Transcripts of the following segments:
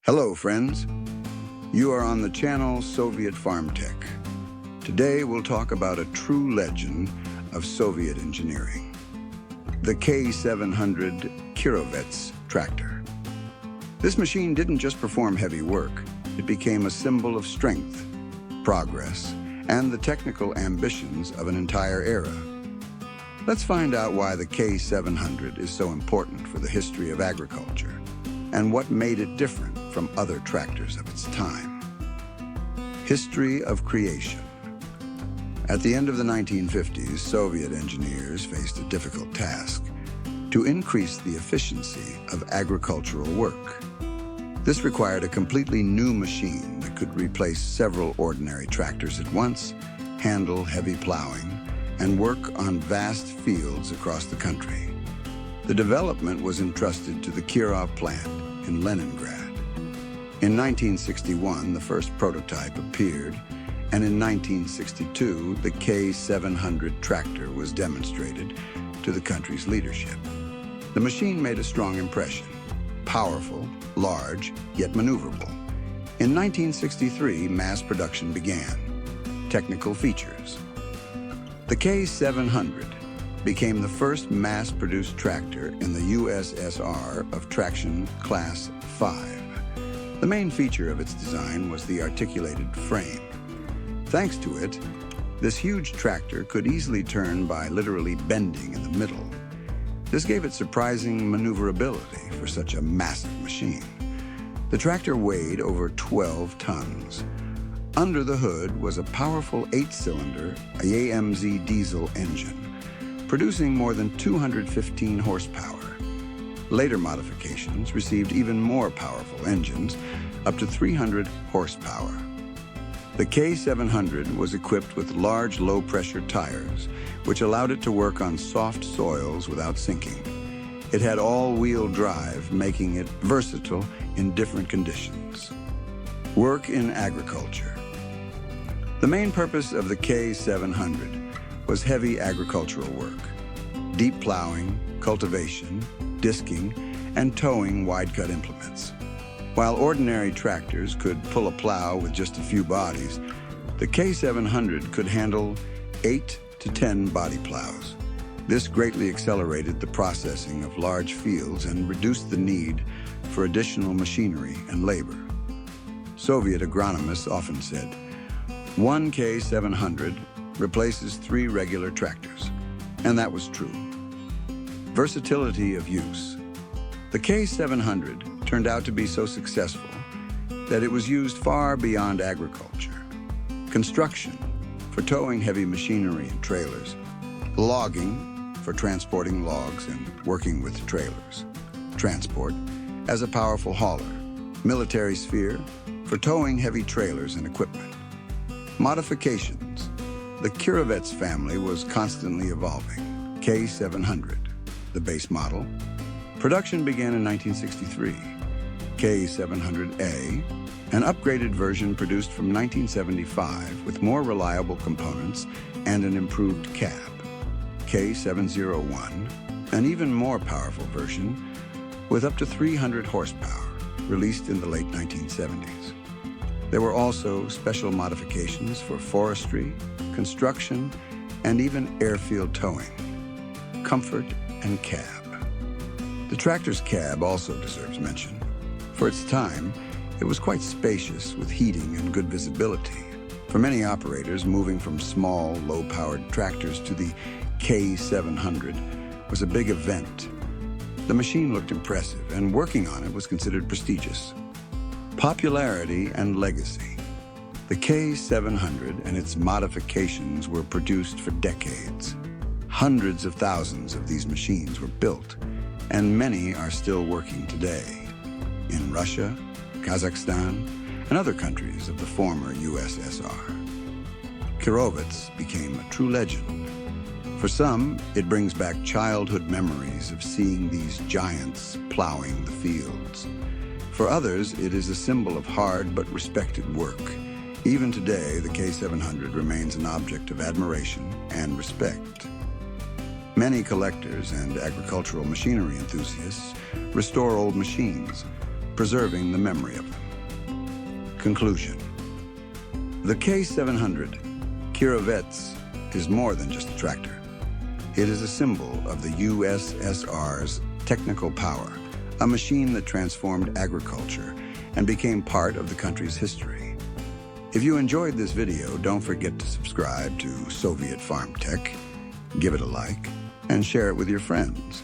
Hello, friends. You are on the channel Soviet Farm Tech. Today, we'll talk about a true legend of Soviet engineering, the K700 Kirovets tractor. This machine didn't just perform heavy work. It became a symbol of strength, progress, and the technical ambitions of an entire era. Let's find out why the K700 is so important for the history of agriculture and what made it different from other tractors of its time. History of creation. At the end of the 1950s, Soviet engineers faced a difficult task: to increase the efficiency of agricultural work. This required a completely new machine that could replace several ordinary tractors at once, handle heavy plowing, and work on vast fields across the country. The development was entrusted to the Kirov plant in Leningrad. In 1961, the first prototype appeared, and in 1962, the K700 tractor was demonstrated to the country's leadership. The machine made a strong impression: powerful, large, yet maneuverable. In 1963, mass production began. Technical features. The K700 became the first mass-produced tractor in the USSR of traction class 5. The main feature of its design was the articulated frame. Thanks to it, this huge tractor could easily turn by literally bending in the middle. This gave it surprising maneuverability for such a massive machine. The tractor weighed over 12 tons. Under the hood was a powerful 8-cylinder AMZ diesel engine, producing more than 215 horsepower. Later modifications received even more powerful engines, up to 300 horsepower. The K700 was equipped with large low-pressure tires, which allowed it to work on soft soils without sinking. It had all-wheel drive, making it versatile in different conditions. Work in agriculture. The main purpose of the K700 was heavy agricultural work: deep plowing, cultivation, disking, and towing wide-cut implements. While ordinary tractors could pull a plow with just a few bodies, the K700 could handle 8 to 10 body plows. This greatly accelerated the processing of large fields and reduced the need for additional machinery and labor. Soviet agronomists often said, "One K700 replaces 3 regular tractors," and that was true. Versatility of use. The K700 turned out to be so successful that it was used far beyond agriculture. Construction, for towing heavy machinery and trailers. Logging, for transporting logs and working with trailers. Transport, as a powerful hauler. Military sphere, for towing heavy trailers and equipment. Modifications. The Kirovets family was constantly evolving. K700, the base model. Production began in 1963. K700A, an upgraded version produced from 1975 with more reliable components and an improved cab. K701, an even more powerful version with up to 300 horsepower, released in the late 1970s. There were also special modifications for forestry, construction, and even airfield towing. Comfort and cab. The tractor's cab also deserves mention. For its time, it was quite spacious with heating and good visibility. For many operators, moving from small, low-powered tractors to the K700 was a big event. The machine looked impressive, and working on it was considered prestigious. Popularity and legacy. The K700 and its modifications were produced for decades. Hundreds of thousands of these machines were built, and many are still working today in Russia, Kazakhstan, and other countries of the former USSR. Kirovets became a true legend. For some, it brings back childhood memories of seeing these giants plowing the fields. For others, it is a symbol of hard but respected work. Even today, the K700 remains an object of admiration and respect. Many collectors and agricultural machinery enthusiasts restore old machines, preserving the memory of them. Conclusion. The K700, Kirovets, is more than just a tractor. It is a symbol of the USSR's technical power, a machine that transformed agriculture and became part of the country's history. If you enjoyed this video, don't forget to subscribe to Soviet Farm Tech, give it a like, and share it with your friends.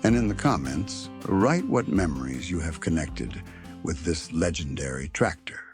And in the comments, write what memories you have connected with this legendary tractor.